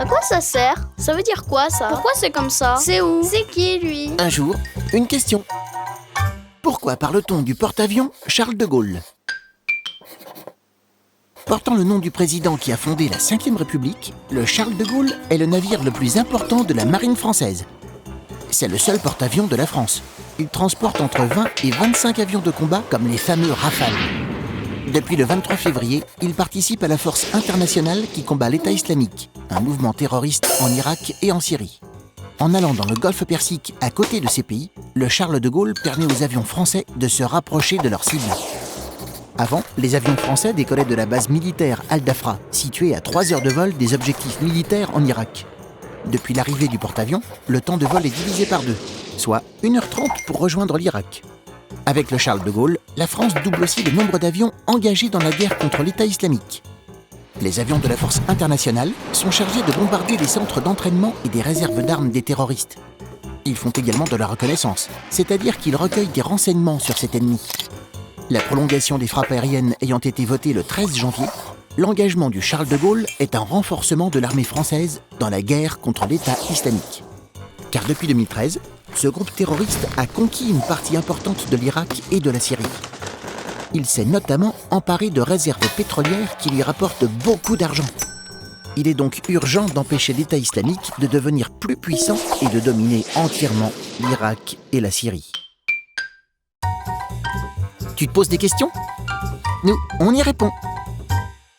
À quoi ça sert? Ça veut dire quoi ça? Pourquoi c'est comme ça? C'est où? C'est qui lui? Un jour, une question. Pourquoi parle-t-on du porte-avions Charles de Gaulle? Portant le nom du président qui a fondé la Ve République, le Charles de Gaulle est le navire le plus important de la marine française. C'est le seul porte-avions de la France. Il transporte entre 20 et 25 avions de combat comme les fameux Rafale. Depuis le 23 février, il participe à la force internationale qui combat l'État islamique, un mouvement terroriste en Irak et en Syrie. En allant dans le golfe Persique à côté de ces pays, le Charles de Gaulle permet aux avions français de se rapprocher de leur cible. Avant, les avions français décollaient de la base militaire Al-Dafra, située à 3 heures de vol des objectifs militaires en Irak. Depuis l'arrivée du porte-avions, le temps de vol est divisé par 2, soit 1h30 pour rejoindre l'Irak. Avec le Charles de Gaulle, la France double aussi le nombre d'avions engagés dans la guerre contre l'État islamique. Les avions de la force internationale sont chargés de bombarder des centres d'entraînement et des réserves d'armes des terroristes. Ils font également de la reconnaissance, c'est-à-dire qu'ils recueillent des renseignements sur cet ennemi. La prolongation des frappes aériennes ayant été votée le 13 janvier, l'engagement du Charles de Gaulle est un renforcement de l'armée française dans la guerre contre l'État islamique. Car depuis 2013, ce groupe terroriste a conquis une partie importante de l'Irak et de la Syrie. Il s'est notamment emparé de réserves pétrolières qui lui rapportent beaucoup d'argent. Il est donc urgent d'empêcher l'État islamique de devenir plus puissant et de dominer entièrement l'Irak et la Syrie. Tu te poses des questions? Nous, on y répond.